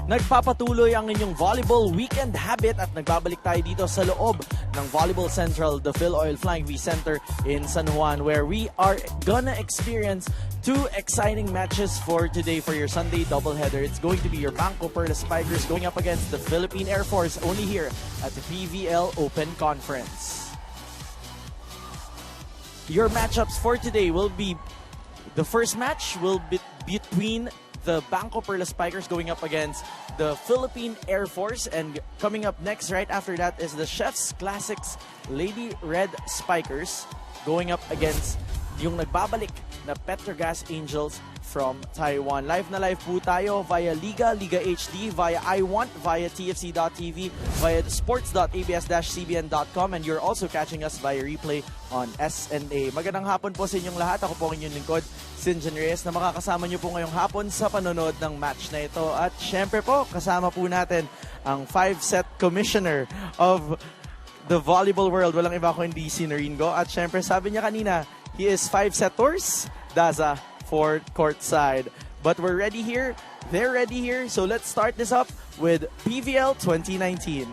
Nagpapatuloy ang inyong volleyball weekend habit at nagbabalik tayo dito sa loob ng Volleyball Central, the Phil Oil Flying V Center in San Juan, where we are gonna experience two exciting matches for today for your Sunday doubleheader. It's going to be your BanKo Perlas Spikers going up against the Philippine Air Force, only here at the PVL Open Conference. Your matchups for today will be, the first match will be between the BanKo Perlas Spikers going up against the Philippine Air Force, and coming up next right after that is the Chef's Classics Lady Red Spikers going up against yung nagbabalik na Petrogas Angels from Taiwan. Live na live po tayo via Liga HD, via iWant, via TFC.tv, via sports.abs-cbn.com, and you're also catching us via replay on SNA. Magandang hapon po sa inyong lahat. Ako po ang inyong lingkod, Sinjan Reyes, na makakasama nyo po ngayong hapon sa panonood ng match na ito. At syempre po, kasama po natin ang 5-set commissioner of the volleyball world. Walang iba ko hindi si Naringo. At syempre, sabi niya kanina, he is 5-setters, Daza, for courtside. But we're ready here, they're ready here, so let's start this up with PVL 2019.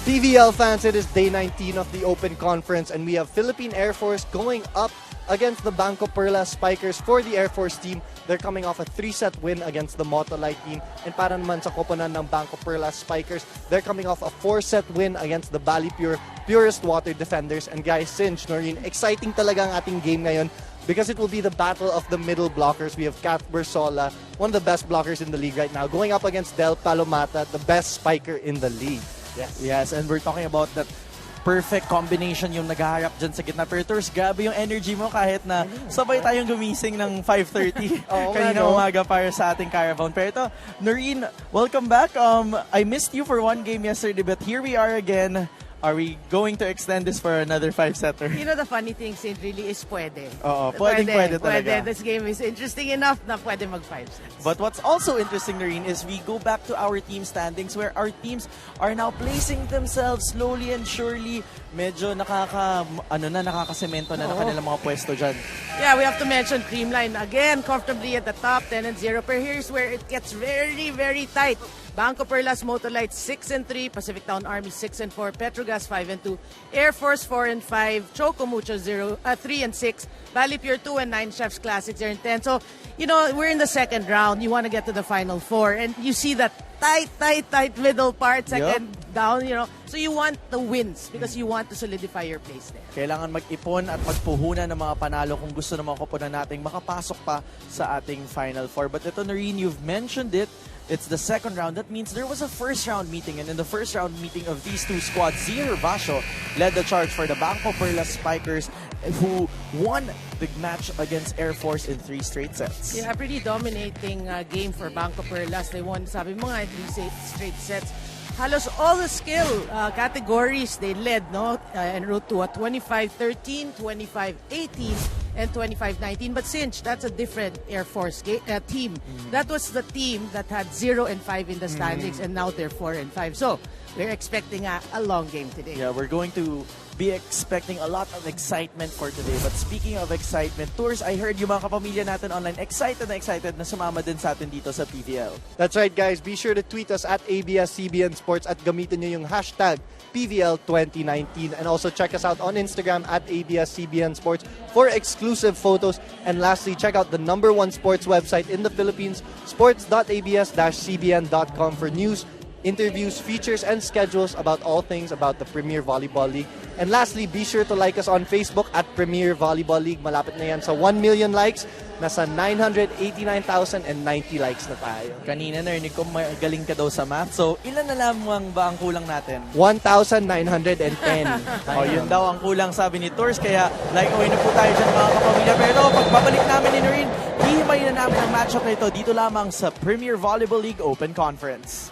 PVL fans, it is day 19 of the Open Conference, and we have Philippine Air Force going up against the BanKo Perlas Spikers for the Air Force team. They're coming off a 3-set win against the Motolite team. And para naman sa koponan ng BanKo Perlas Spikers, they're coming off a 4-set win against the Bali Purest Water Defenders. And guys, Sinj, Noreen, exciting talaga ang ating game ngayon because it will be the battle of the middle blockers. We have Kat Bersola, one of the best blockers in the league right now, going up against Del Palomata, the best spiker in the league. Yes, and we're talking about that perfect combination yung naghaharap dyan sa gitna. Pero Tours, grabe yung energy mo kahit na sabay tayong gumising ng 5:30 kanina umaga para sa ating caravan. Pero ito, Noreen, welcome back. I missed you for one game yesterday, but here we are again. Are we going to extend this for another 5-setter? You know, the funny thing, Sid, really is pwede. Oo, pwede talaga. This game is interesting enough na pwede mag 5 sets. But what's also interesting, Noreen, is we go back to our team standings where our teams are now placing themselves slowly and surely. Medyo nakakasemento na kanilang mga pwesto dyan. Yeah, we have to mention Creamline again, comfortably at the top, 10-0. But here's where it gets very, very tight. BanKo Perlas Motolite 6-3, Pacific Town Army 6-4, Petrogas 5-2, Air Force 4-5, Choco Mucho 3-6, Bali Pure 2-9, Chef's Classics 0-10. So, you know, we're in the second round. You want to get to the final four, and you see that tight middle part, second down, you know. So you want the wins because you want to solidify your place there. Kailangan mag-ipon at magpuhunan ng mga panalo kung gusto ng mga koponan nating makapasok pa sa ating Final Four. But ito, Noreen, you've mentioned it. It's the second round. That means there was a first round meeting, and in the first round meeting of these two squads, Zia Basho led the charge for the BanKo Perlas Spikers, who won the match against Air Force in 3 straight sets. Yeah, pretty dominating game for BanKo Perlas. They won, sabi mo nga, 3 straight sets. Halos all the skill categories they led, no? En route to a 25-13, 25-18, and 25-19. But Sinch, that's a different Air Force team. That was the team that had 0-5 in the standings, and now they're 4-5. So we're expecting a long game today. Yeah, we're going to be expecting a lot of excitement for today. But speaking of excitement, Tours, I heard yung mga kapamilya natin online excited na sumama din sa atin dito sa PVL. That's right, guys. Be sure to tweet us at ABS-CBN Sports at gamitin nyo yung hashtag PVL 2019. And also check us out on Instagram at ABS-CBN Sports for exclusive photos. And lastly, check out the #1 sports website in the Philippines, sports.abs-cbn.com for news, interviews, features, and schedules about all things about the Premier Volleyball League. And lastly, be sure to like us on Facebook at Premier Volleyball League. Malapit na yan sa 1 million likes. Nasa 989,090 likes na tayo. Kanina narinig ko magaling ka daw sa math. So, ilan na lamang ba ang kulang natin? 1,910. Oh, yun daw ang kulang sabi ni Tours. Kaya like away na po tayo dyan mga kapamilya. Pero pagbabalik namin ni Noreen, hihimayin na namin ang matchup na ito dito lamang sa Premier Volleyball League Open Conference.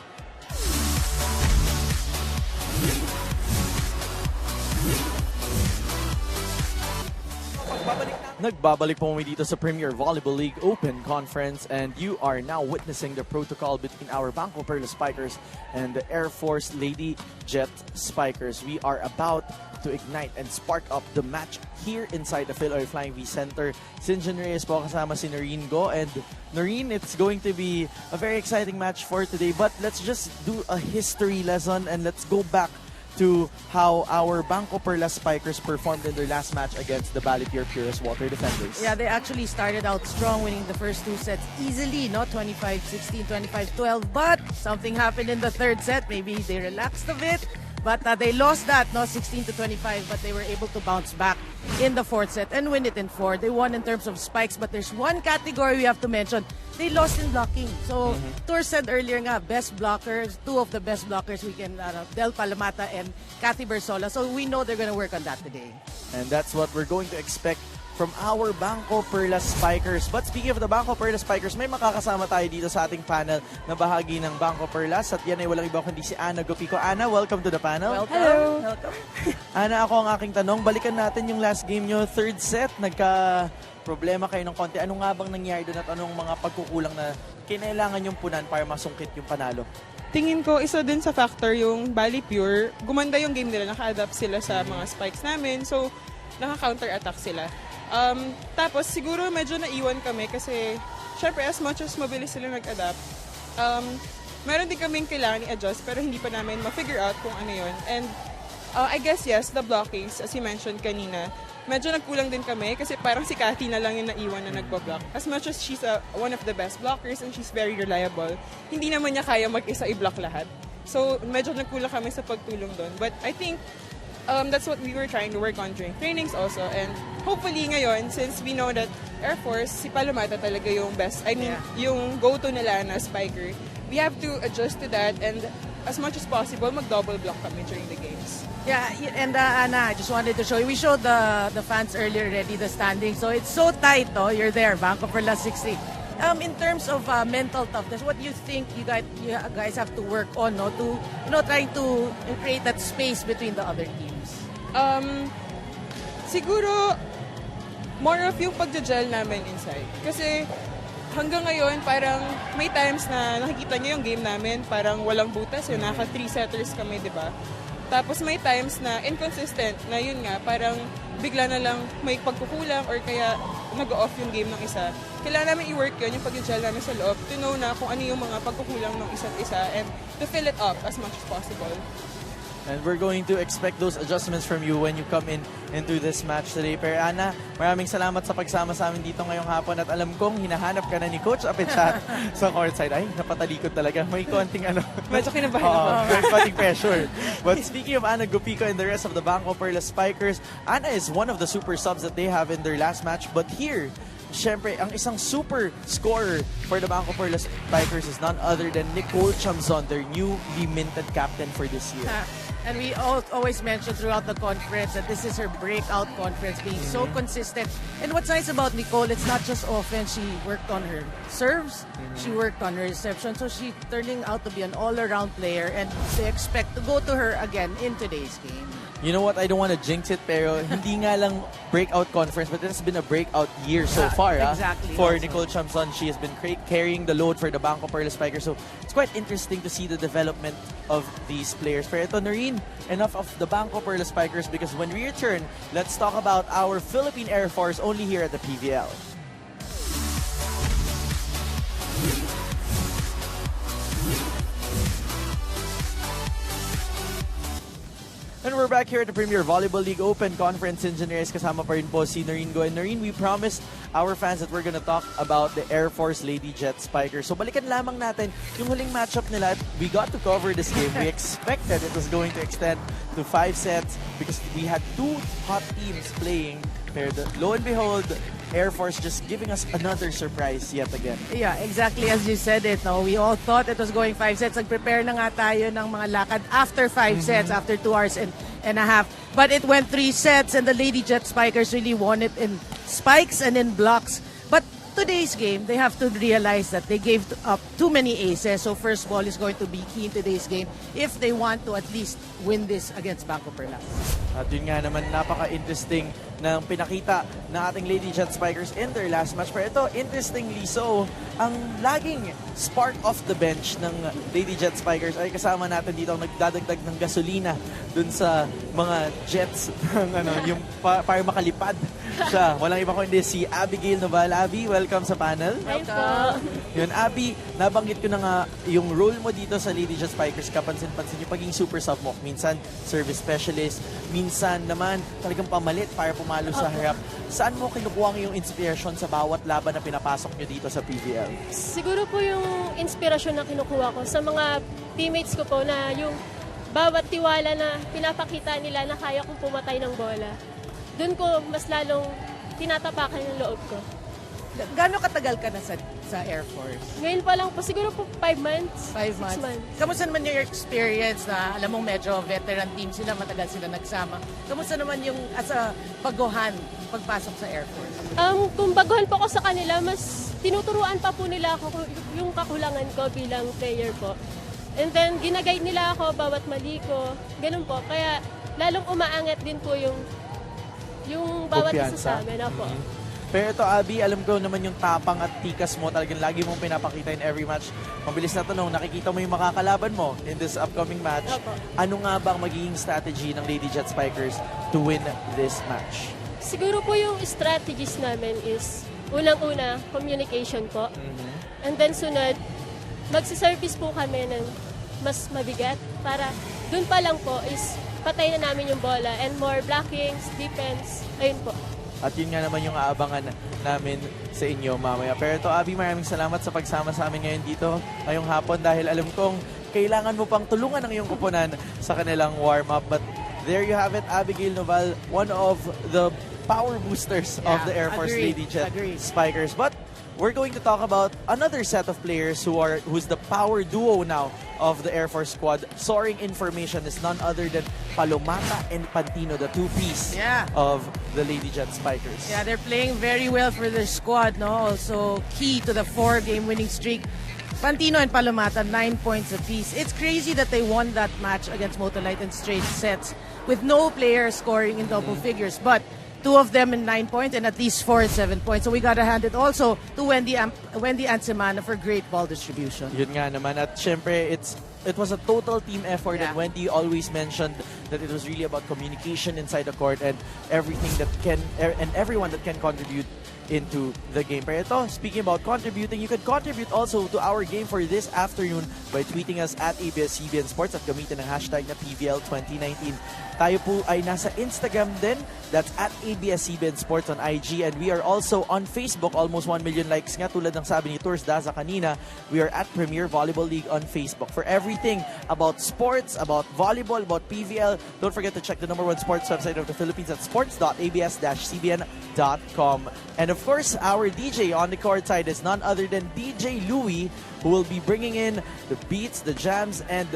Nagbabalik po kami dito sa Premier Volleyball League Open Conference, and you are now witnessing the protocol between our BanKo Perlas Spikers and the Air Force Lady Jet Spikers. We are about to ignite and spark up the match here inside the Philoy Flying V Center. Sinjan Reyes po kasama si Noreen Go, and Noreen, it's going to be a very exciting match for today, but let's just do a history lesson and let's go back to how our BanKo Perlas Spikers performed in their last match against the Balipure Purus Water Defenders. Yeah, they actually started out strong, winning the first 2 sets easily, no? 25-16, 25-12, but something happened in the third set. Maybe they relaxed a bit, but they lost that, no? 16-25, but they were able to bounce back in the fourth set and win it in 4. They won in terms of spikes, but there's one category we have to mention. They lost in blocking. So, Tour said earlier nga, best blockers, 2 of the best blockers we can, Del Palamata and Cathy Bersola. So, we know they're going to work on that today. And that's what we're going to expect from our BanKo Perlas Spikers. But speaking of the BanKo Perlas Spikers, may makakasama tayo dito sa ating panel na bahagi ng BanKo Perlas. At yan ay walang iba kundi si Ana Gopico. Ana, welcome to the panel. Welcome. Hello. Welcome. Ana, ako ang aking tanong. Balikan natin yung last game nyo, third set. Problema kayo ng konti. Ano nga bang nangyari doon at anong mga pagkukulang na kinailangan yung punan para masungkit yung panalo? Tingin ko, isa din sa factor yung Balipure. Gumanda yung game nila, naka-adapt sila sa mga spikes namin. So, naka-counter-attack sila. Tapos, siguro medyo naiwan kami kasi, syempre, as much as mabilis sila nag-adapt, meron din kaming kailangan i-adjust pero hindi pa namin ma-figure out kung ano yun. And I guess, yes, the blockings, as you mentioned kanina, medyo nagkulang din kami kasi parang si Cathy na lang yung naiwan na nagpa-block. As much as she's one of the best blockers and she's very reliable, hindi naman niya kaya mag-isa i-block lahat. So, medyo nagkulang kami sa pagtulong doon. But I think that's what we were trying to work on during trainings also. And hopefully ngayon, since we know that Air Force, si Palamata talaga yung best, yung go-to nila na spiker, we have to adjust to that and as much as possible, mag-double block kami during the games. Yeah, and Anna, I just wanted to show you. We showed the fans earlier already the standings. So it's so tight, oh. You're there, BanKo Perlas 60. In terms of mental toughness, what do you think you guys have to work on, no, to trying to create that space between the other teams? Siguro more of yung pagja-gel namin inside. Kasi hanggang ngayon, parang may times na nakikita niyo yung game namin, parang walang butas, yung naka 3 setters kami, di ba? Tapos may times na inconsistent, na yun nga, parang bigla na lang may pagkukulang or kaya nag-off yung game ng isa. Kailangan namin i-work yun, yung pag-gel namin sa loob, to know na kung ano yung mga pagkukulang ng isa't isa and to fill it up as much as possible. And we're going to expect those adjustments from you when you come into this match today. Pero Ana, maraming salamat sa pagsama sa amin dito ngayong hapon at alam kong hinahanap ka na ni Coach Apichat sa courtside. Ay, napatalikod talaga. May konting medyo kinabahan ako. May konting pressure. But speaking of Ana Gopico and the rest of the BanKo Perlas Spikers, Ana is one of the super subs that they have in their last match. But here, syempre, ang isang super scorer for the BanKo Perlas Spikers is none other than Nicole Chamzon, their newly minted captain for this year. And we always mention throughout the conference that this is her breakout conference, being so consistent. And what's nice about Nicole, it's not just offense. She worked on her serves, she worked on her reception, so she's turning out to be an all-around player, and they expect to go to her again in today's game. You know what? I don't want to jinx it, pero hindi nga lang breakout conference, but it has been a breakout year so far. Exactly. For also. Nicole Chamzon, she has been carrying the load for the BanKo Perlas Spikers. So it's quite interesting to see the development of these players. Pero ito, Noreen, enough of the BanKo Perlas Spikers because when we return, let's talk about our Philippine Air Force only here at the PVL. And we're back here at the Premier Volleyball League Open Conference Engineers. Kasama pa rin po si Noreen Go. And Noreen, we promised our fans that we're gonna talk about the Air Force Lady Jet Spikers. So balikan lamang natin yung huling matchup nila. We got to cover this game. We expected it was going to extend to 5 sets because we had 2 hot teams playing. Pero lo and behold, Air Force just giving us another surprise yet again. Yeah, exactly as you said it. No? We all thought it was going 5 sets. Nag-prepare na nga tayo ng mga lakad after 5 sets, after 2 hours and a half. But it went 3 sets and the Lady Jet Spikers really won it in spikes and in blocks. But today's game, they have to realize that they gave up too many aces. So first ball is going to be key in today's game if they want to at least win this against BanKo Perlas. At yun nga naman, napaka-interesting ng pinakita ng ating Lady Jet Spikers in their last match. Pero ito, interestingly so, ang laging spark off the bench ng Lady Jet Spikers ay kasama natin dito ang nagdadagdag ng gasolina dun sa mga jets ng yung para makalipad siya. Walang iba kundi si Abigail Noval. Abby, welcome sa panel. Hi po. Yun, Abby, nabanggit ko na nga yung role mo dito sa Lady Jet Spikers. Kapansin-pansin yung pagiging super sub mo. Minsan, service specialist. Minsan naman, talagang pamalit para pumalo sa harap. Saan mo kinukuha yung inspiration sa bawat laban na pinapasok nyo dito sa PVL? Siguro po yung inspirasyon na kinukuha ko sa mga teammates ko po na yung bawat tiwala na pinapakita nila na kaya kong pumatay ng bola. Doon ko mas lalong tinatapakan yung loob ko. Gano'ng katagal ka na sa Air Force? Ngayon pa lang po, siguro po 5 months. 5 months. 6 months. Kamusta naman yung experience na alam mong medyo veteran team sila, matagal sila nagsama? Kamusta naman yung as a baguhan, pagpasok sa Air Force? Kung baguhan po ko sa kanila, mas tinuturuan pa po nila ako yung kakulangan ko bilang player po. And then, ginaguide nila ako bawat mali ko. Ganun po. Kaya, lalong umaangat din po yung bawat isa sa amin. Opo. Pero ito, Abby, alam ko naman yung tapang at tikas mo. Talagang lagi mong pinapakita in every match. Mabilis na tanong, nakikita mo yung makakalaban mo in this upcoming match. Opo. Ano nga ba ang magiging strategy ng Lady Jet Spikers to win this match? Siguro po yung strategies namin is, unang-una, communication po. And then sunod, magsiservice po kami ng mas mabigat para dun pa lang po is patay na namin yung bola and more blockings, defense, ayun po. At yun nga naman yung aabangan namin sa inyo mamaya. Pero ito, Abby, maraming salamat sa pagsama sa amin ngayon dito ngayong hapon dahil alam kong kailangan mo pang tulungan ng iyong kupunan sa kanilang warm-up. But there you have it, Abigail Noval, one of the power boosters of the Air Force Lady Jet Spikers. But we're going to talk about another set of players who's the power duo now of the Air Force squad. Soaring information is none other than Palomata and Pantino, the two-piece of the Lady Jet Spikers. Yeah, they're playing very well for their squad, no? Also key to the 4-game winning streak. Pantino and Palomata, 9 points apiece. It's crazy that they won that match against Motolite in straight sets with no player scoring in double figures. But 2 of them in 9 points and at least 4 and 7 points. So we gotta hand it also to Wendy Ansemana for great ball distribution. Yun nga naman. At syempre, it was a total team effort, and Wendy always mentioned that it was really about communication inside the court and everything that can and everyone that can contribute into the game. Pero ito, speaking about contributing, you can contribute also to our game for this afternoon by tweeting us at ABS-CBN Sports at gamitin ang hashtag na PVL2019. Tayo po ay nasa Instagram din. That's at ABS-CBN Sports on IG. And we are also on Facebook. Almost 1 million likes nga. Tulad ng sabi ni Tours Daza kanina, we are at Premier Volleyball League on Facebook. For everything about sports, about volleyball, about PVL, don't forget to check the #1 sports website of the Philippines at sports.abs-cbn.com. And of course, our DJ on the court side is none other than DJ Louie, who will be bringing in the beats, the jams, and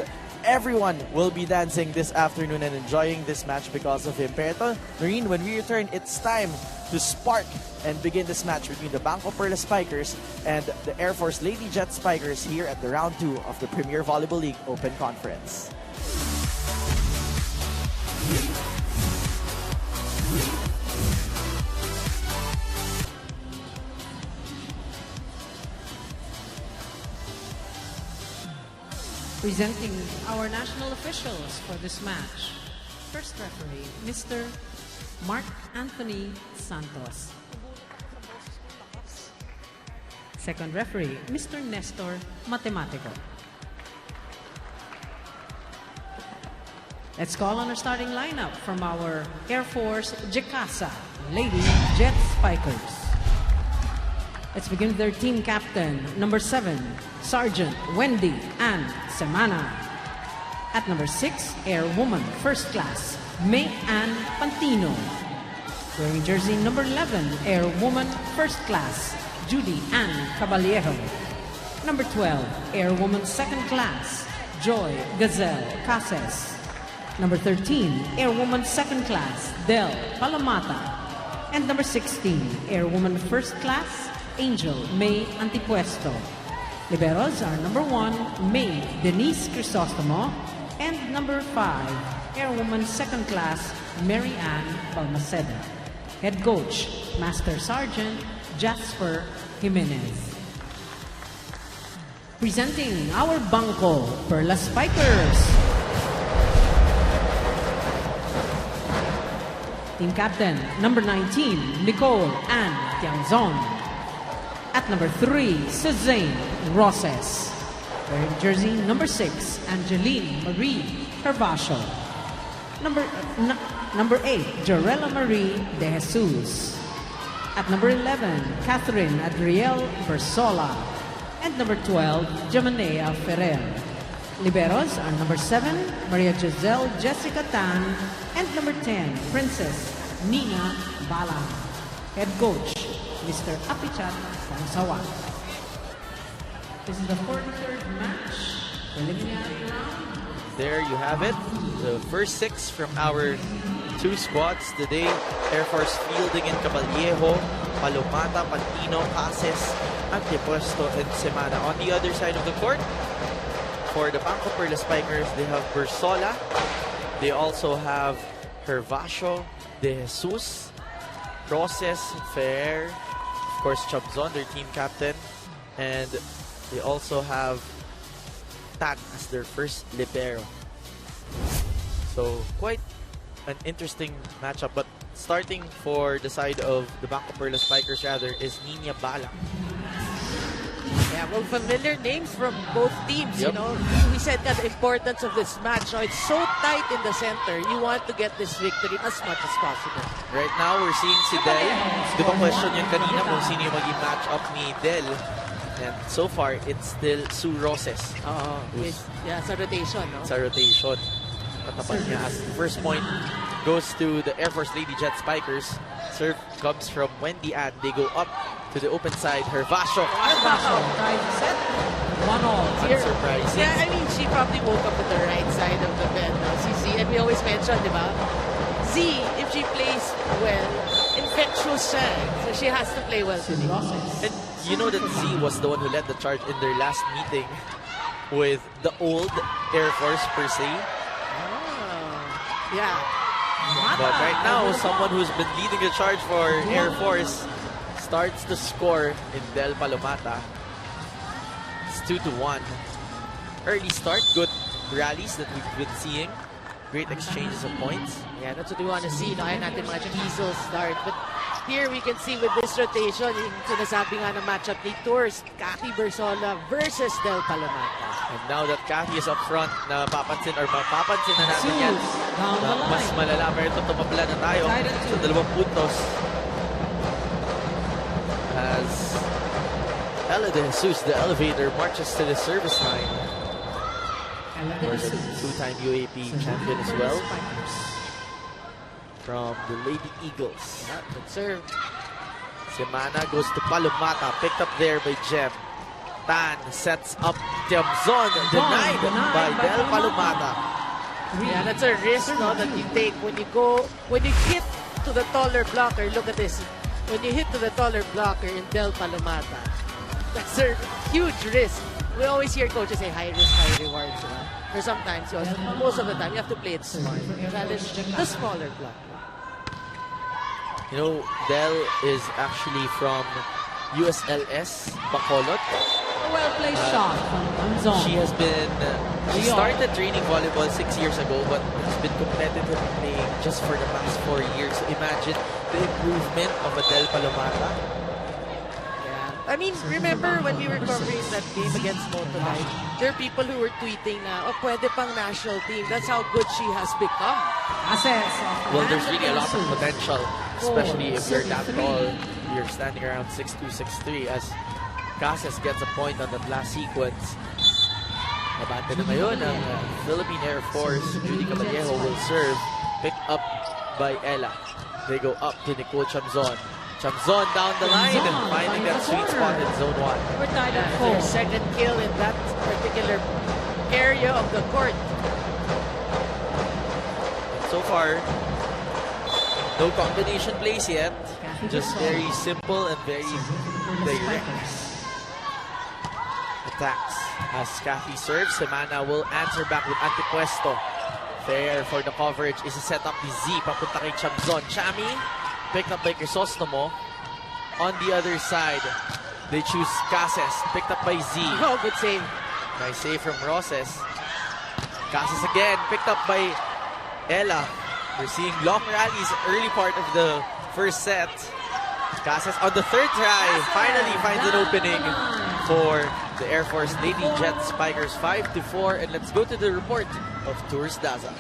everyone will be dancing this afternoon and enjoying this match because of him. Pero ito, Noreen, when we return, it's time to spark and begin this match between the BanKo Perlas Spikers and the Air Force Lady Jet Spikers here at the round 2 of the Premier Volleyball League Open Conference. Presenting our national officials for this match. First referee, Mr. Mark Anthony Santos. Second referee, Mr. Nestor Matematico. Let's call on our starting lineup from our Air Force Jicasa Lady Jet Spikers. Let's begin with their team captain, number 7, Sergeant Wendy Ann Semana. At number 6, Airwoman First Class, May Ann Pantino. Wearing jersey number 11, Airwoman First Class, Judy Ann Caballero. Number 12, Airwoman Second Class, Joy Gazelle Cases. Number 13, Airwoman Second Class, Del Palomata. And number 16, Airwoman First Class, Angel May Antipuesto. Liberos are number 1, May Denise Crisostomo, and number 5, Airwoman Second Class, Mary Ann Balmaceda. Head Coach, Master Sergeant Jasper Jimenez. Presenting our BanKo Perlas Spikers. Team Captain, number 19, Nicole Ann Tiangzon. At number 3, Suzanne Roses. Wearing jersey number 6, Angeline Marie Herbacio. Number 8, Jorella Marie De Jesus. At number 11, Catherine Adriel Bersola. And number 12, Jamanea Ferrer. Liberos are number 7, Maria Giselle Jessica Tan, and number 10, Princess Nina Balang. Head coach, Mr. Apichat Pangsawan. This is the 43rd match, preliminary round. There you have it. The first 6 from our 2 squads today. Air Force fielding in Caballero, Palomata, Pantino, Cases, Antipuesto, and Semana. On the other side of the court, for the BanKo Perlas Spikers, they have Bersola. They also have Hervacio, De Jesus, Roses, Ferrer, of course Chabzon, their team captain, and they also have Tan as their first libero. So quite an interesting matchup, but starting for the side of the BanKo Perlas Spikers rather is Nina Balang. Yeah, well, familiar names from both teams, Yep. you know. We said that the importance of this match. Now, it's so tight in the center. You want to get this victory as much as possible. Right now, we're seeing si Del. Di ba question yun kanina kung sino yung maging match-up ni Del? And so far, it's still Sue Roses. Yeah, sa rotation, no? Sa rotation. Katapat niya as the first point goes to the Air Force Lady Jet Spikers. Serve comes from Wendy Ann. They go up to the open side. Hervacio. Tries to set. 1-all. Unsurprising. Yeah, I mean, she probably woke up with the right side of the bed now, si Z. And we always mention, di ba? Z, if she plays well, infectious siya. So she has to play well today. And you know that Z was the one who led the charge in their last meeting with the old Air Force per se. Yeah. But right now, someone who's been leading the charge for Air Force starts to score in Del Palomata. It's 2-1. Early start, good rallies that we've been seeing. Great exchanges of points. Yeah, that's what we want to see. No? Ayaw natin mga diesel start. But here we can see with this rotation, yung sinasabi nga ng matchup ni Tours, Cathy Bersola versus Del Palomata. And now that Cathy is up front, napapansin or mapapansin na natin yan. Down the line. Mas malala, pero ito tumabla na tayo sa 2 puntos. As Ella De Jesus, the elevator, marches to the service line. For the 2-time UAP champion as well. From the Lady Eagles. Yeah, good serve. Semana goes to Palomata, picked up there by Jem. Tan sets up Tiamzon, denied by Del Palomata. Yeah, that's a risk, no, that you take when you hit to the taller blocker. Look at this. When you hit to the taller blocker in Del Palomata, that's a huge risk. We always hear coaches say high risk, high reward. Or sometimes, most of the time, you have to play it smart. That is the smaller blocker. You know, Del is actually from USLS, Bacolod. A well-placed shot from Anzon. She has been, she started training volleyball 6 years ago, but has been competitive playing just for the past 4 years. So imagine the improvement of a Del Palomata. Yeah, I mean, remember when we were covering that game against Motolite, there are people who were tweeting na, oh, pwede pang national team. That's how good she has become. Well, there's really a lot of potential, especially if you're that tall. You're standing around 6'2", 6'3", as Casas gets a point on that last sequence. Nabante na ngayon ang Philippine Air Force. Judy Caballero will serve, picked up by Ella. They go up to Nicole Chamzon. Chamzon down the line, finding that sweet spot in zone 1. We're tied at Their 4. second kill in that particular area of the court. So far, no combination plays yet. Just very simple and very direct attacks. As Kathy serves, Semana will answer back with antipuesto. Fair for the coverage is a set up ni Z. Papunta kay Chamzon. Chami, picked up by Crisostomo. On the other side, they choose Cases, picked up by Z. Oh, good save. Nice save from Roses. Cases again, picked up by Ella. We're seeing long rallies early part of the first set. Cases on the third try finally finds an opening for the Air Force Lady Jet Spikers 5-4. And let's go to the report of Tours Daza.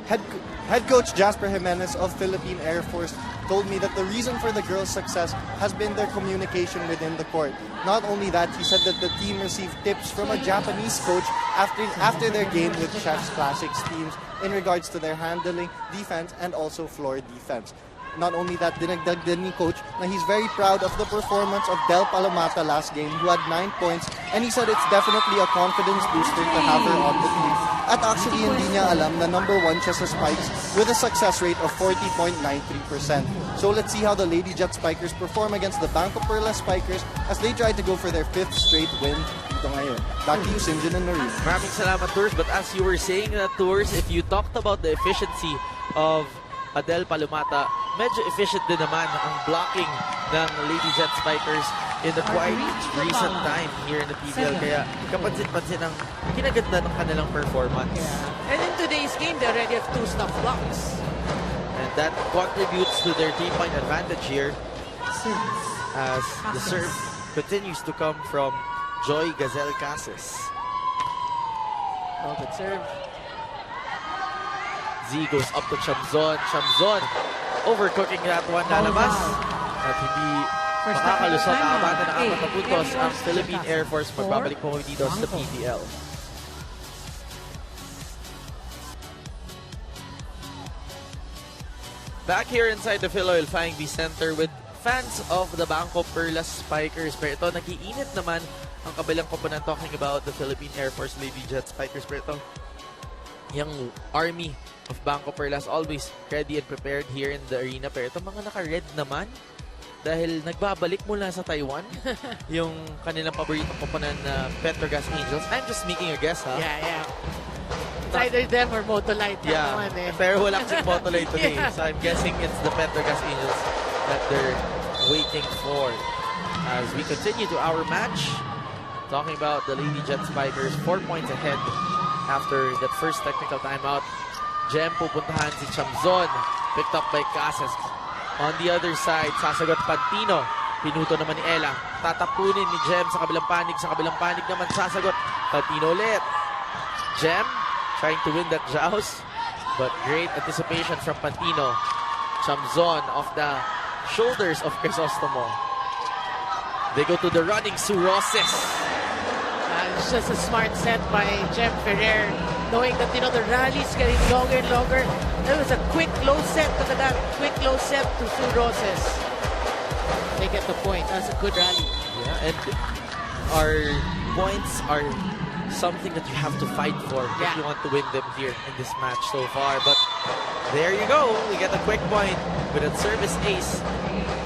Head coach Jasper Jimenez of Philippine Air Force told me that the reason for the girls' success has been their communication within the court. Not only that, he said that the team received tips from a Japanese coach after their game with Chef's Classics teams in regards to their handling, defense, and also floor defense. Not only that, dinagdag din ni coach na he's very proud of the performance of Del Palomata last game, who had 9 points, and he said it's definitely a confidence booster to have her on the team. At actually, hindi niya alam na number 1 siya sa spikes with a success rate of 40.93%. So let's see how the Lady Jet Spikers perform against the BanKo Perlas Spikers as they try to go for their 5th straight win dito ngayon. Back to you, Sinjin and Noreen. Maraming salamat, Tours. But as you were saying that, Tours, if you talked about the efficiency of Adele Palomata, medyo efficient din naman ang blocking ng Lady Jet Spikers in the quite recent time here in the PBL. Kaya kapansin-pansin ang kinaganda ng kanilang performance. And in today's game, they already have 2 stop blocks. And that contributes to their 3-point advantage here as the serve continues to come from Joy Gazelle Cases. Oh, good serve. Z goes up to Chamzon. Chamzon overcooking that one, lalabas. At hindi makakalusot ang abante ng 4 na puntos ang Philippine Air Force. Magbabalik po kami dito sa PBL. Back here inside the Philoil Flying V Center with fans of the BanKo Perlas Spikers. Pero ito, nag-iinit naman ang kabilang koponan talking about the Philippine Air Force Lady Jet Spikers. Pero ito, yung Army of BanKo Perlas always ready and prepared here in the arena. Pero ito, mga naka-red naman dahil nagbabalik mula sa Taiwan yung kanilang paboritong koponan na Petrogas Angels. I'm just making a guess, ha? Yeah. It's either them or Motolite. Yeah, Naman, eh. pero wala kasing Motolite today. Yeah. So I'm guessing it's the Petrogas Angels that they're waiting for. As we continue to our match, talking about the Lady Jet Spikers, 4 points ahead after that first technical timeout. Jem pupuntahan si Chamzon, picked up by Casas. On the other side, sasagot Pantino. Pinuto naman ni Ella. Tatapunin ni Jem sa kabilang panig. Sa kabilang panig naman sasagot Pantino ulit. Jem trying to win that joust, but great anticipation from Pantino. Chamzon off the shoulders of Crisostomo. They go to the running Sue Roses. It's just a smart set by Jem Ferrer, knowing that, the rally's getting longer and longer. There was a quick low set. Look at that. Quick low set to Sue Roses. They get the point. That's a good rally. Yeah, and our points are something that you have to fight for if you want to win them here in this match so far. But there you go. We get a quick point with a service ace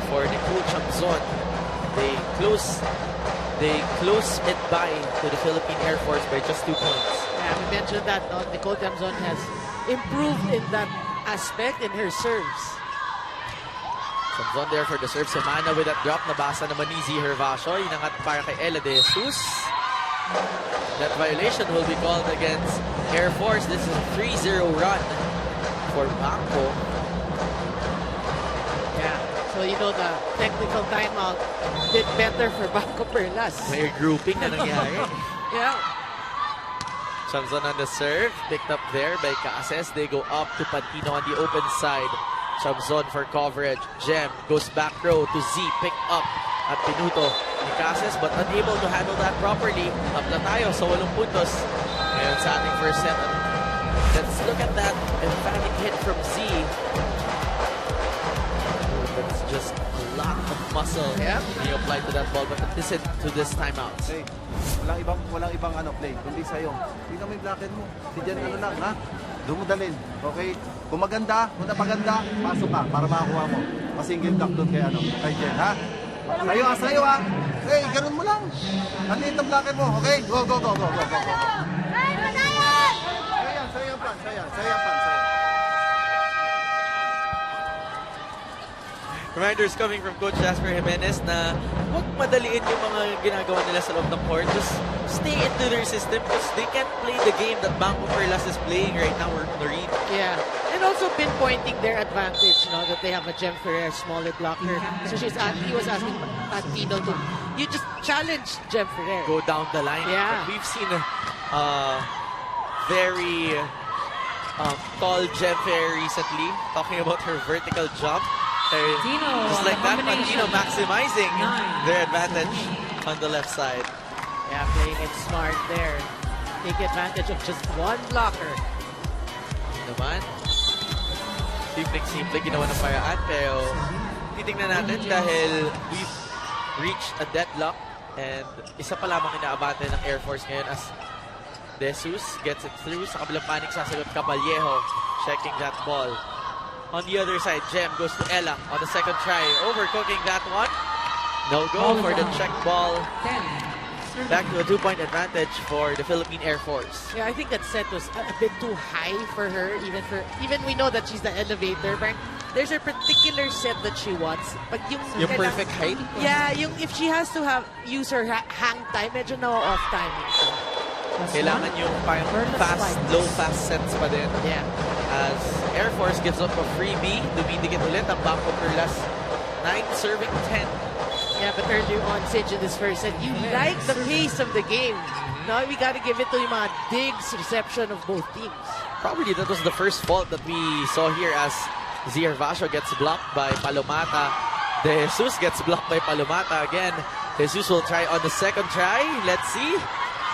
for Nicole Chamzon. They close it by to the Philippine Air Force by just 2 points. Yeah, we mentioned that Nicole Chamzon has improved in that aspect in her serves. Chamzon there for the serve. Semana with that drop. Nabasa naman ni Z Hervasio. Inangat para kay Ella De Jesus. That violation will be called against Air Force. This is a 3-0 run for BanKo. Yeah. So So, you know, the technical timeout did better for BanKo Perlas. May grouping na nangyari. Yeah. Chamzon on the serve, picked up there by Cases. They go up to Pantino on the open side. Chamzon for coverage. Jem goes back row to Z, picked up at Pinuto ni Cases, but unable to handle that properly. Up na tayo sa 8 puntos. Ngayon sa ating first set. Let's look at that emphatic hit from Z. That's just a lot of muscle being applied to that ball. But listen to this timeout. Hey, walang ibang play, kundi sa'yo. Tingnan mo yung bracket mo. Si Jen lang, ha? Dumudalin, okay? Kung maganda, kung napaganda, pasok ka para makakuha mo. Masingil duck doon kay Jen, ha? Sa'yo, ha? Hey, ganun mo lang. Ang liit ng bracket mo, okay? Go. Sa'yo ang plan. Reminders coming from Coach Jasper Jimenez na huwag madaliin yung mga ginagawa nila sa loob ng court. Just stay into their system because they can't play the game that BanKo Perlas is playing right now. We're going to read. Yeah. And also pinpointing their advantage, that they have a Jem Ferrer smaller blocker. So he was asking Pantino to, you just challenge Jem Ferrer. Go down the line. Yeah. We've seen very tall Jem Ferrer recently talking about her vertical jump. Just like that, Pantino maximizing their advantage on the left side. Yeah, playing it smart there. Take advantage of just one blocker. Naman, simple ginawa ng paraan, pero titingnan natin dahil we've reached a deadlock and isa pa lamang inaabante ng Air Force ngayon as De Jesus gets it through. Sa kabilang panik sasagot Caballejo, checking that ball. On the other side, Jem goes to Ella on the second try. Overcooking that one. No go for the check ball. Back to a 2-point advantage for the Philippine Air Force. Yeah, I think that set was a bit too high for her. Even we know that she's the elevator. But there's a particular set that she wants. But yung perfect height? Yeah, if she has to use her hang time, medyo off timing. Kailangan yung low fast sets pa din. Yeah. As Air Force gives up a freebie, dumidikit ulit ang BanKo Perlas. 9 serving 10. Yeah, but earlier on, Sidge, in this first set, you like the pace of the game. Now we got to give it to yung mga digs reception of both teams. Probably that was the first fault that we saw here as Z Hervasio gets blocked by Palomata. De Jesus gets blocked by Palomata again. De Jesus will try on the second try. Let's see.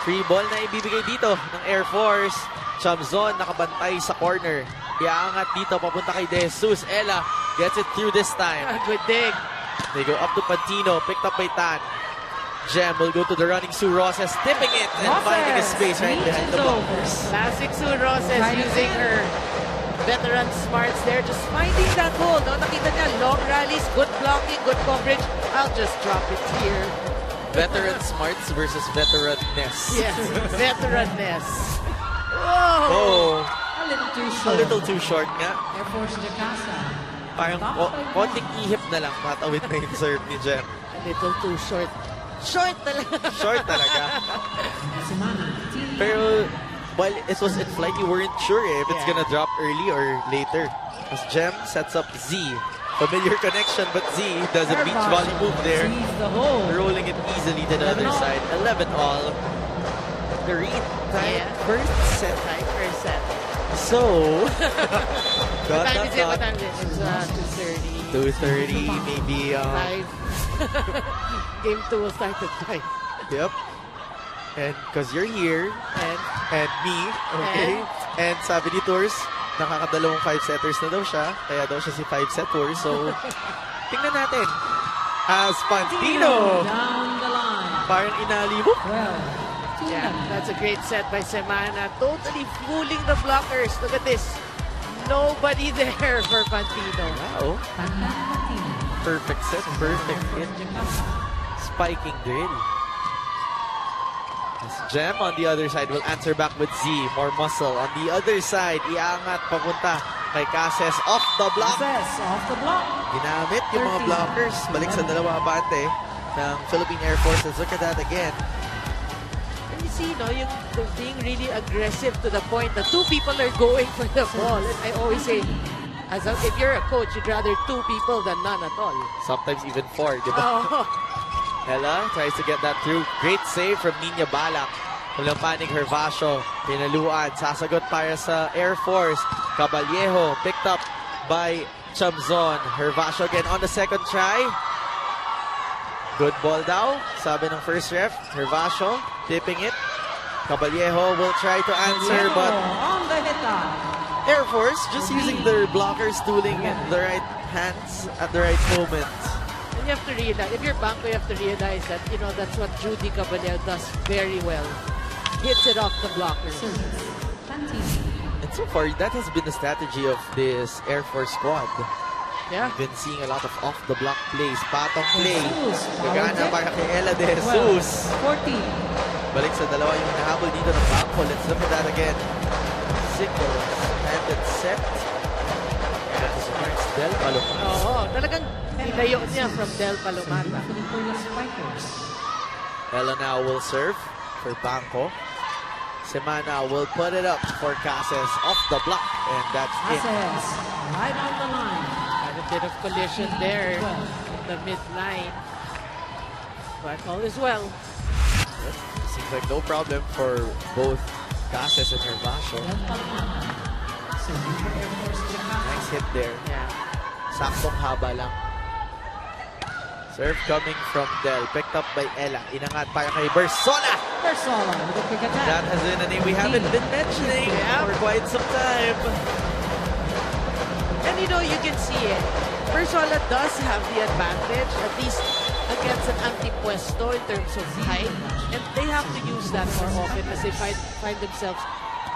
Free ball na ibibigay dito ng Air Force. Chamzon nakabantay sa corner. Iaangat dito papunta kay De Jesus. Ella gets it through this time. Good dig. They go up to Pantino, picked up by Tan. Jem will go to the running Sue Roses, tipping it and finding a space right behind the blockers. Classic Sue Roses using her veteran smarts there, just finding that hole. Nakita niya, long rallies, good blocking, good coverage. I'll just drop it here. Veteran smarts versus veteranness. Yes, veteranness. Whoa! A little too short nga. Air Force Jacasa. Parang konting ihip na lang matawid na yung serve ni Jem. A little too short. Short talaga. Short talaga. Pero while it was in flight, you weren't sure if it's gonna drop early or later. As Jem sets up Z. Familiar connection, but Z does a beach volley move there. Rolling it easily to the other side. 11 all. The read time. First set. First set. So, What time is it? It's 2:30. 2:30, maybe. 5. Game 2 will start at 5. Yep. And because you're here, and me, okay? And sabi ni Tours, nakakadalawang 5-setters na daw siya, kaya daw siya si 5-setter. So, tingnan natin. As Pantino, Down the line. parang inalibo. Yeah, that's a great set by Semana. Totally fooling the blockers. Look at this. Nobody there for Pantino. Wow. Perfect set, perfect hit. Spiking drill. As Jem on the other side will answer back with Z. More muscle. On the other side, iangat papunta kay Cases off the block. Off the block. Ginamit yung mga blockers. Balik sa dalawa abante ng Philippine Air Force. Let's look at that again. And you see, yung being really aggressive to the point that two people are going for the ball. And I always say, If you're a coach, you'd rather 2 people than none at all. Sometimes even 4, di ba? Oh. Ella tries to get that through. Great save from Nina Balak. Walang panig, Hervasio. Pinaluan. Sasagot para sa Air Force. Caballejo picked up by Chamzon. Hervasio again on the second try. Good ball daw. Sabi ng first ref. Hervasio tipping it. Caballejo will try to answer, but on the hit Air Force just using their blockers, tooling in the right hands at the right moment. And you have to realize, if you're BanKo, you have to realize that, that's what Judy Caballero does very well. Hits it off the blockers. And so far, that has been the strategy of this Air Force squad. Yeah. We've been seeing a lot of off-the-block plays, patong play. Gagana para kay Ella De Jesus. 40. Balik sa dalawa yung hinahabol dito ng BanKo. Let's look at that again. Single-handed set. That is against Del Palomar. Oo, talagang ilayo niya from Del Palomar. Ella now will serve for BanKo. Semana will put it up for Cases off the block, and that's it. Cases, right on the line. And a bit of collision there in the mid-line. But all is well. Seems like no problem for both Cases and Hervasio. Nice hit there. Yeah. Saktong haba lang. Serve coming from Del. Picked up by Ella. Inangat para kay Bersola. Bersola with a quick attack. That has been a name we haven't been mentioning for quite some time. And you can see it. Bersola does have the advantage, at least against an anti-puesto in terms of height. And they have to use that more often as they find themselves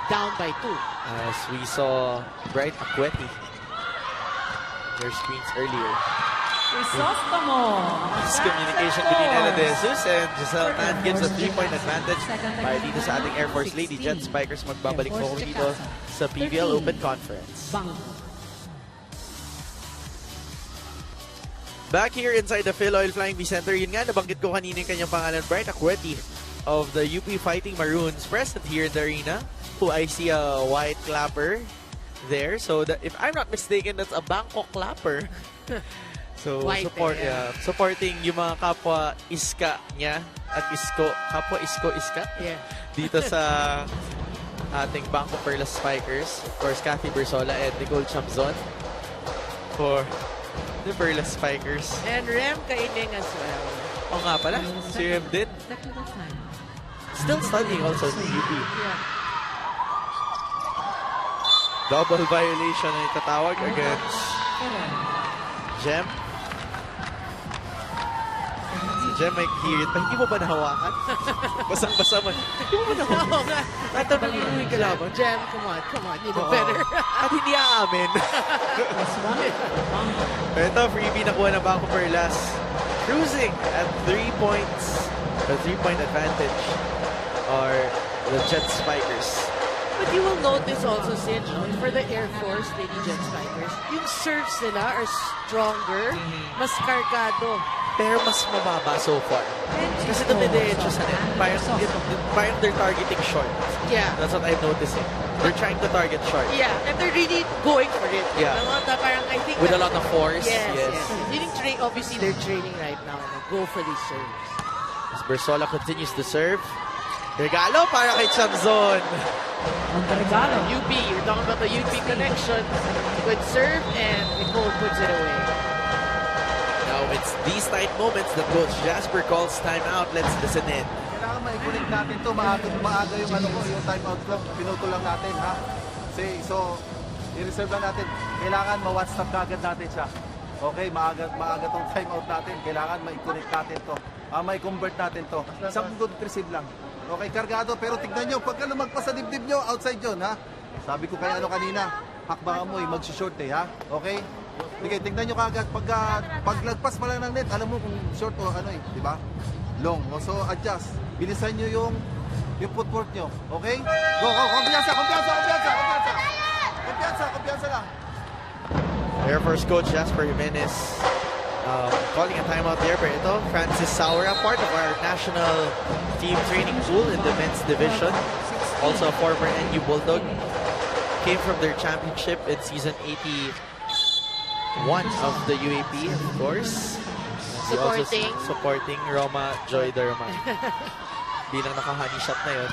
down by 2. As we saw Bright Aqueti their screens earlier. This communication between Ella De Jesus and Giselle Tan gives a 3-point advantage para dito sa ating Air Force Lady Jet Spikers. Magbabalik po kami dito sa PBL Open Conference. Back here inside the Phil Oil Flying V Center, yun nga, nabanggit ko kanina yung kanyang pangalan, Bright Aqueti of the UP Fighting Maroons, present here in the arena, who I see a white clapper there. So that, if I'm not mistaken, that's a BanKo clapper. So supporting yung mga kapwa iska niya at isko, kapwa iska dito sa ating BanKo Perlas Spikers. Of course, Kathy Bersola and Nicole Chamzon for the Perlas Spikers. And Rem Kaining as well. O nga pala, si Rem din. Still studying also in UP. Yeah. Double violation na itatawag against Jem. Si Jem may kirit pa. Hindi mo ba nahawakan? Basang-basa mo. Hindi mo ba nahawakan? Tatanungin mo yung kalaban. Jem, come on. You know better. At hindi aamin. Ito, freebie nakuha ng BanKo Perlas. Cruising at 3 points. The 3-point advantage are the Jet Spikers. But you will notice also, Sin, for the Air Force Lady Jet Spikers, yung serves nila are stronger, mas kargado. Pero mas mababa so far. Kasi dumidiretso sa net. Parang they're targeting short. Yeah. That's what I'm noticing. They're trying to target short. Yeah, and they're really going for it. Yeah. Parang, I think with a lot of force. Yes. Obviously, they're training right now. Go for these serves. As Bersola continues to serve. Regalo para kay Chamzon. Regalo. UP, you're talking about the UP connection. Good serve, and Nicole puts it away. Now, it's these tight moments that Coach Jasper calls timeout. Let's listen in. Kailangan maikulit natin to. Maaga yung timeout ko. Pinutol lang natin, ha? So, i-reserve lang natin. Kailangan ma-one stop kagad natin siya. Okay, maaga tong timeout natin. Kailangan ma-connect natin to. Ma-convert natin to. Isang good receive lang. Okay, kargado. Pero tignan nyo, pagka lumagpas sa dibdib nyo, outside yun, ha? Sabi ko kaya kanina, hakbangan mo, mag-short ha? Okay? Sige, tignan nyo kagad. Paglagpas pa lang ng net, alam mo kung short o di ba? Long. So, adjust. Bilisan nyo yung footwork nyo. Okay? Go. Kumpiyansa lang. Air Force Coach Jasper Jimenez calling a timeout there. Pero ito, Francis Saura, part of our national team training pool in the men's division. Also a former NU Bulldog. Came from their championship in season one of the UAP, of course. He also supporting Roma Joy Derma. Bilang naka-honey shot na yun.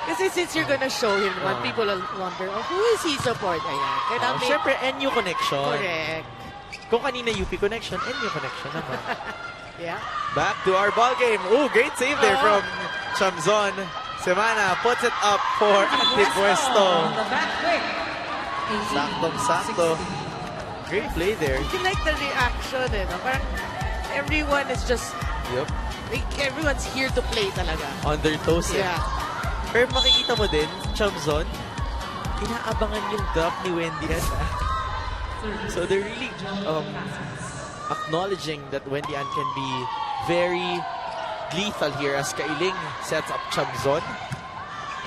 Kasi since you're gonna show him naman, people will wonder, who is he support? Ayan. Kaya Siyempre, NU connection. correct. Kung kanina UP connection, NU connection naman. Yeah. Back to our ball game. Ooh, great save there from Chamzon. Semana puts it up for Antipuesto. On the back quick. Saktong-sakto. Great play there. I like the reaction, no? Parang everyone is just, Yep. like, everyone's here to play talaga. On their toes. Yeah. Pero makikita mo din, Chamzon, inaabangan yung drop ni Wendy. So they're really acknowledging that Wendy Ann can be very lethal here as Kailing sets up Chamzon.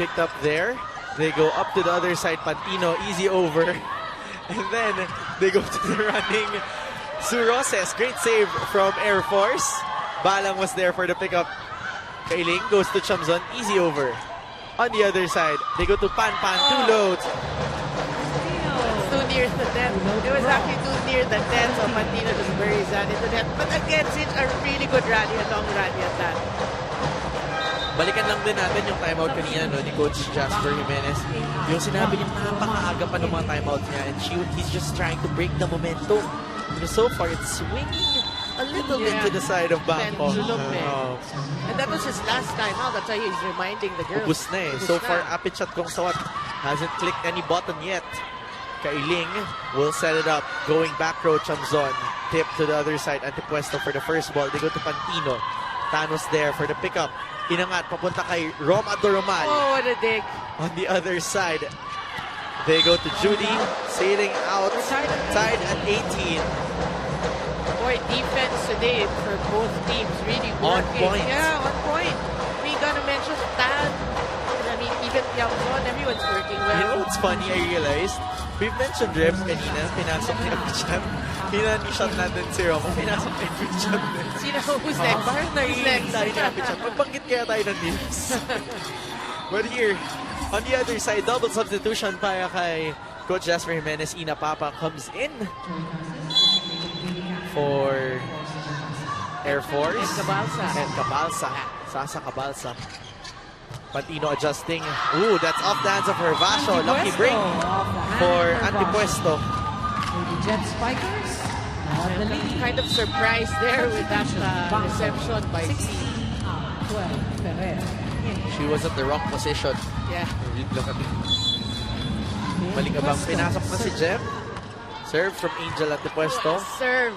Picked up there. They go up to the other side. Pantino, easy over. And then they go to the running Suroses. Great save from Air Force. Balang was there for the pickup. Kailing goes to Chamzon, easy over. On the other side, they go to Pan, too low. Too near the net. It was actually too near the net, so Pantino just buries that into net. But again, such a really good rally, a long rally at that. Balikan lang din natin yung timeout kanina ni Coach Jasper Jimenez. Yung sinabi niya, napakaaga pa ng mga timeouts niya and he's just trying to break the momentum. Because so far, it's swinging a little bit to the side of BanKo. And that was his last time out. That's why he's reminding the girls. Ubus na eh. So far, Apichat Kong Sawat hasn't clicked any button yet. Kailing will set it up. Going back row, Chamzon. Tip to the other side. Antipuesto for the first ball. They go to Pantino. Thanos there for the pickup. Inangat, papunta kay Roma Doromal. Oh, what a dig. On the other side, they go to Judy. Sailing out. Tied at 18. Boy, defense today for both teams really working. On point. Yeah, on point. We gotta mention Tan. I mean, even Yamzon, everyone's working well. You know what's funny, I realized? We've mentioned Revs kanina, pinasok ni Apichat. Hinani-shot natin si Roma, pinasok ni Apichat. Sino? Who's next? Parang naiinig tayo ni Apichat. Magbanggit kaya tayo ng names. But here, on the other side, double substitution para kay Coach Jasper Jimenez. Ina Papa comes in for Air Force. And Cabalsa. Sasa Cabalsa. Pantino adjusting. Ooh, that's off the hands of Hervasio. Lucky break for Antipuesto. Jet Spikers. The lead. Kind of surprised there with that reception by 12 Ferrer. She was at the wrong position. Yeah. Look at it. Malingabang pinasok na si Jem. Serve from Angel Antipuesto. Serve.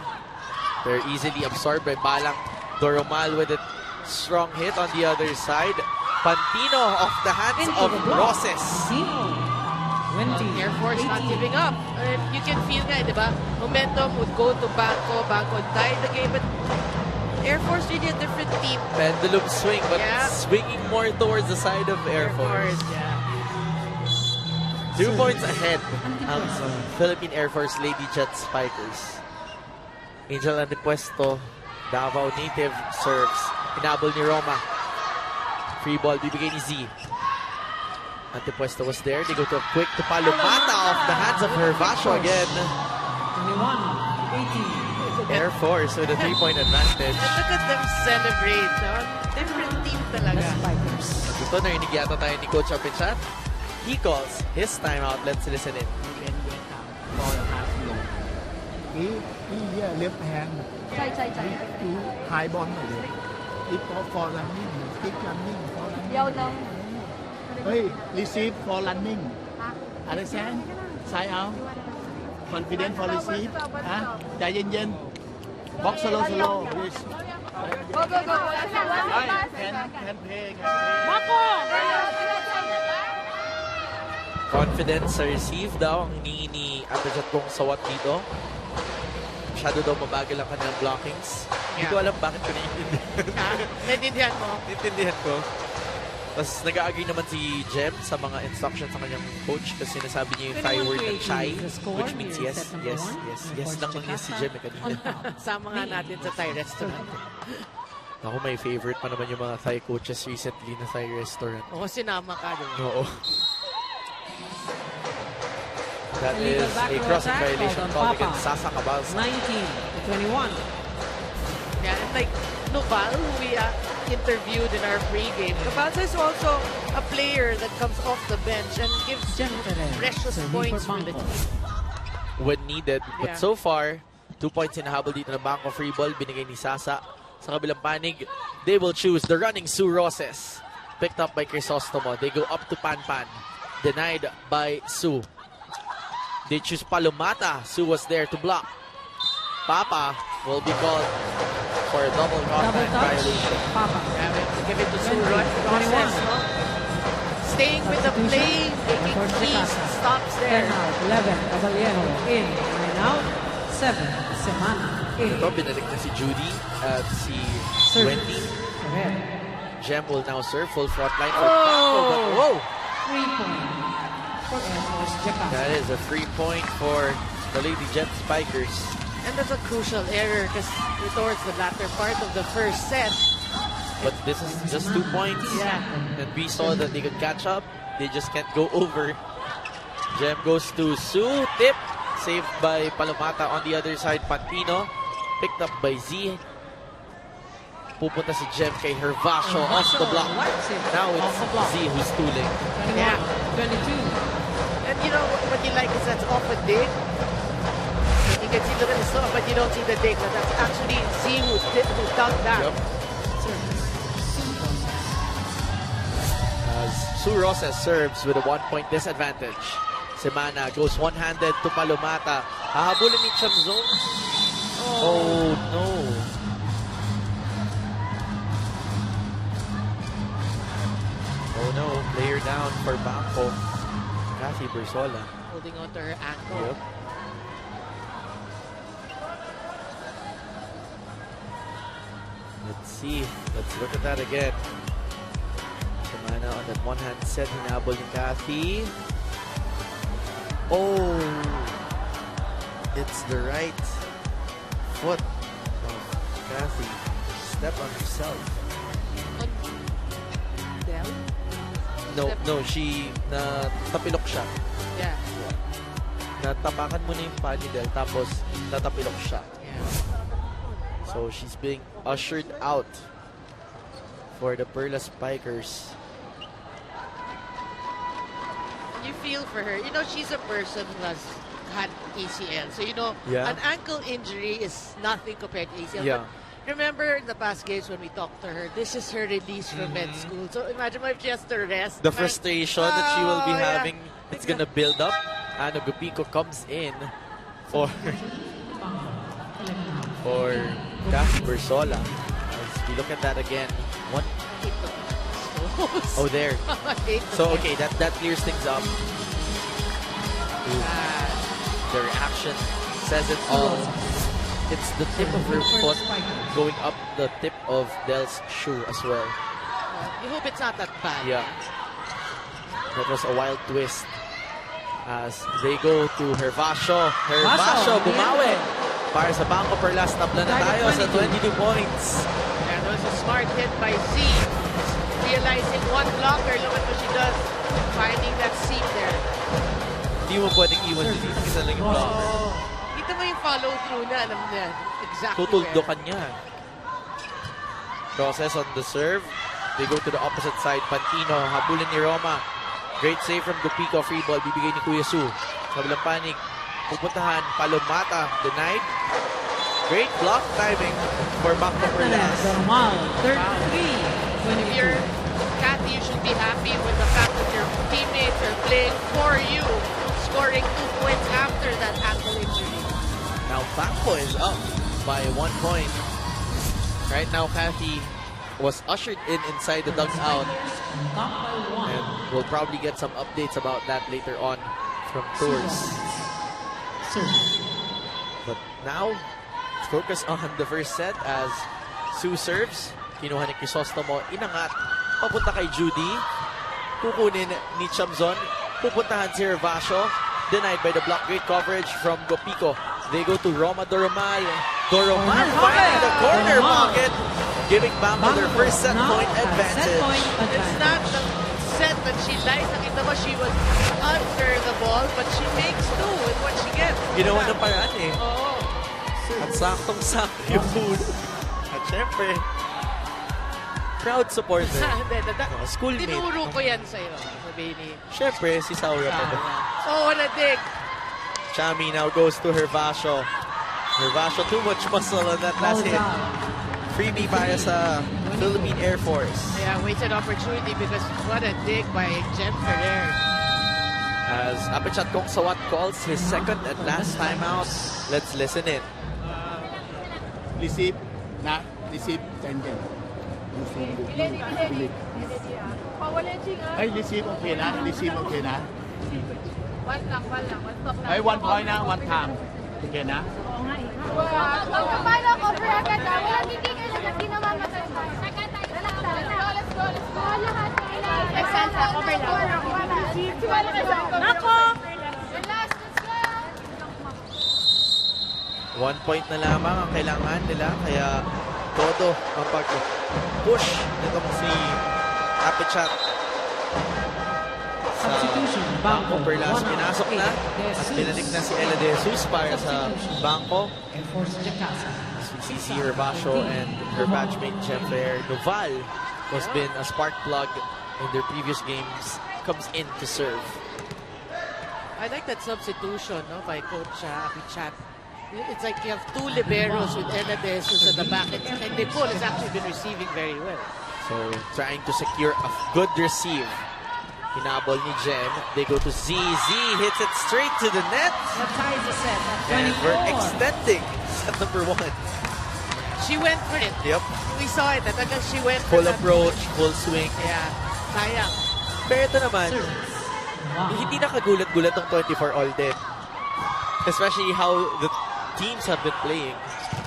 They're easily absorbed by Balang Doromal with a strong hit on the other side. Pantino off the hands of Roses. Air Force not giving up. And you can feel nga, di ba? Momentum would go to BanKo. BanKo tied the game, but Air Force really a different team. Pendulum swing, but swinging more towards the side of Air Force. Yeah. 2 points ahead of Philippine Air Force Lady Jet Spikers. Angel Antipuesto, Davao native, serves. Hinabol ni Roma. Free ball, bibigay ni Z. Antipuesto was there. They go to a quick to Palomata off the hands of Hervasio again. 21-18. Air Force with a 3-point advantage. And look at them celebrate. No? Different team talaga. Ito, narinig yata tayo ni Coach Apichat. He calls his timeout. Let's listen in. Left hand. To high ball. If for running, keep running. Hey, receive for running. Understand? Side out. Confident for receive. ใจเย็นๆ Box slow. Yes. Go. Can play. Confidence sa receive daw ang hinihingi ni Apichat Kong Sawat dito. Masyado daw mabagal ang kanilang blockings. Hindi ko alam bakit ko naiintindihan. Naintindihan mo? Naintindihan ko. Tapos nag-agree naman si Jem sa mga instructions sa kanyang coach kasi sinasabi niya yung Thai word na chai, which means yes. Yes lang ang yes si Jem kanina. Sama nga natin sa Thai restaurant. Ako, may favorite pa naman yung mga Thai coaches recently na Thai restaurant. Oo, sinama ka doon. Oo. That Illegal is back a row crossing attack violation called on called Papa. against Sasa Cabalsa. 19-21. Yeah, and like Noval, who we interviewed in our pregame, Cabalsa is also a player that comes off the bench and gives precious points for the team. When needed. But Yeah. so far, 2 points hinahabol dito ng BanKo free ball. Binigay ni Sasa. Sa kabilang panig, they will choose the running Sue Roses. Picked up by Crisostomo. They go up to Panpan. Denied by Sue. They choose Palomata. Sue was there to block. Papa will be called for a double Double contact touch. violation. Papa. Yeah, we have to give it to Sue 20, Roses, no? Staying with the play, making keys, stops there. 10 out. 11. Caballero in. 9 out. 7. Semana in. Ito, binalik na si Judy at si Serve. Wendy. Correct. Jem will now serve full front line for BanKo. But whoa! 3 point for Air Force Jakarta. That is a 3 point for the Lady Jet Spikers. And that's a crucial error because towards the latter part of the first set. But this is just 2 points. Yeah. And we saw that they could catch up. They just can't go over. Jem goes to Sue. Tip. Saved by Palomata on the other side. Pantino. Picked up by Z. Pupunta si Jem kay Hervasio off the block. Now Off the block. it's Z who's tooling. 21. Yeah. 22. And you know what you like is that's off a dig. You can see, look at the song, but you don't see the dig. But that's actually Z who dug that. Yep. As Sue Roses serves with a 1 point disadvantage. Semana goes one-handed to Palomata. Hahabulin ni Chamzong. Oh no. Oh no, player down for BanKo. Kathy Bersola. Holding on to her ankle. Yep. Let's see. Let's look at that again. Semana on that one hand set. Hinabol ni Kathy. Oh! It's the right foot of Kathy. Step on herself. Del? No, she natapilok siya. Yeah. Natapakan mo na yung paa ni Del, tapos natapilok siya. Yeah. So she's being ushered out for the Perlas Spikers. You feel for her. You know, she's a person who has had ACL. So, you know, Yeah. an ankle injury is nothing compared to ACL. Yeah. But remember in the past games when we talked to her, this is her release from med school. So imagine if she has to rest. The frustration that she will be Oh, yeah. having, it's gonna build up. Ano Gupico comes in for Kathy Bersola. As we look at that again. One. Oh, there. So okay, that clears things up. The reaction says it all. It's the tip of her foot going up the tip of Del's shoe as well. You hope it's not that bad. Yeah. That was a wild twist. As they go to Hervasio. Hervasio, bumawi. Para sa BanKo Perlas, tabla na tayo sa 22 points. And there was a smart hit by Z. Realizing one blocker, look at what she does. Finding that seam there. Hindi mo pwedeng iwan dito. Isa lang yung block. Oh. Kita mo yung follow through na, alam niya. Exactly. Tutuldokan niya. Process on the serve. They go to the opposite side. Pantino, habulin ni Roma. Great save from Gupico. Free ball, bibigay ni Kuya Su. Kabilang panig. Pupuntahan. Palomata, denied. Great block timing for BanKo Perlas. Normal. 33. If you're Kathy, you should be happy with the fact that your teammates are playing for you, scoring 2 points after that ankle injury. Now BanKo is up by 1 point. Right now, Kathy was ushered in inside the dugout. And we'll probably get some updates about that later on from Tours. But now, let's focus on the first set as Sue serves. Kinuha ni Crisostomo, inangat, papunta kay Judy. Kukunin ni Chamzon. Pupuntahan si Hervasio. Denied by the block. Great coverage from Gupico. They go to Roma Doromal. Doromal finding the corner pocket, giving BanKo their first set point advantage. It's not the set that she dies. Nakita mo, she was under the ball, but she makes do with what she gets. Ginawa ng paraan eh. Oo. At saktong-sakto yung mood. At syempre, crowd supporter. Schoolmate. Tinuro ko yan sa'yo. Sabi ni... Syempre, si Saura pa ba? Oh, what a dig. Chami now goes to Hervasio. Hervasio, too much muscle on that last hit. Freebie para sa Philippine Air Force. Yeah, wasted opportunity because what a dig by Jennifer there. As Apichat Kong Sawat calls his second and last timeout. Let's listen in. Receive, na, receive, tendon. Ay, receive okay na? Receive okay na? One lang. One stop lang. Ay, 1 point na, 1 time. Okay na? Paano ko, agad na? Wala hindi kayo na ginamamatay pa. Let's go. Lahat. Nagsansa, cover lang. Nako! Last, let's go! 1 point na lamang ang kailangan nila. Kaya todo ang pag-push nitong si Apichat. Substitution, BanKo Perlas, One out. pinasok na at pinalik na si Ella De Jesus para sa BanKo. Air Force Jakarta. Si Hervasio and her batchmate Jeffrey Noval, who's been a spark plug in their previous games, comes in to serve. I like that substitution by Coach Apichat. It's like you have two liberos with Ella De Jesus at the back, and Nicole has actually been receiving very well. So, trying to secure a good receive. Hinabol ni Jem. They go to Z. Z hits it straight to the net. That ties the set at 24. And we're extending set number 1. She went for it. Yep. We saw it. Talagang she went for Full that. approach, full swing. Yeah. Sayang. Pero ito naman, hindi nakagulat-gulat ng 24 all din. Especially how the teams have been playing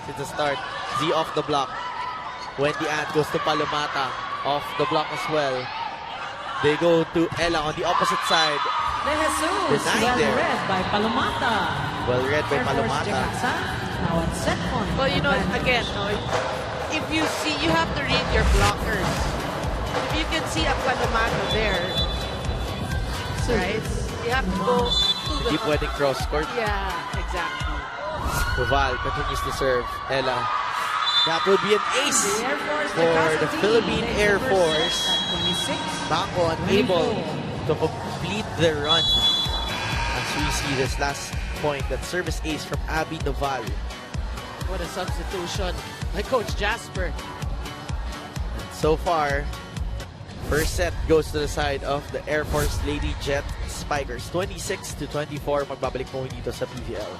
since the start. Z off the block. Wendy Ant goes to Palomata. Off the block as well. They go to Ella on the opposite side. De Jesus, Denied well there. read by Palomata. Well read by Air Force Palomata. Jakarta, now at set point. Well, you know, again, if you see, you have to read your blockers. If you can see a Palomata there, right? You have to go to the... Hindi pwedeng cross court. Yeah, exactly. Noval continues to serve. Ella. That would be an ace The Air Force for Jakarta the team Philippine takes Air the first Force. set at 26. BanKo unable to complete the run. As we see this last point, that service ace from Abby Noval. What a substitution by Coach Jasper. So far, first set goes to the side of the Air Force Lady Jet Spikers. 26-24, magbabalik po dito sa PVL.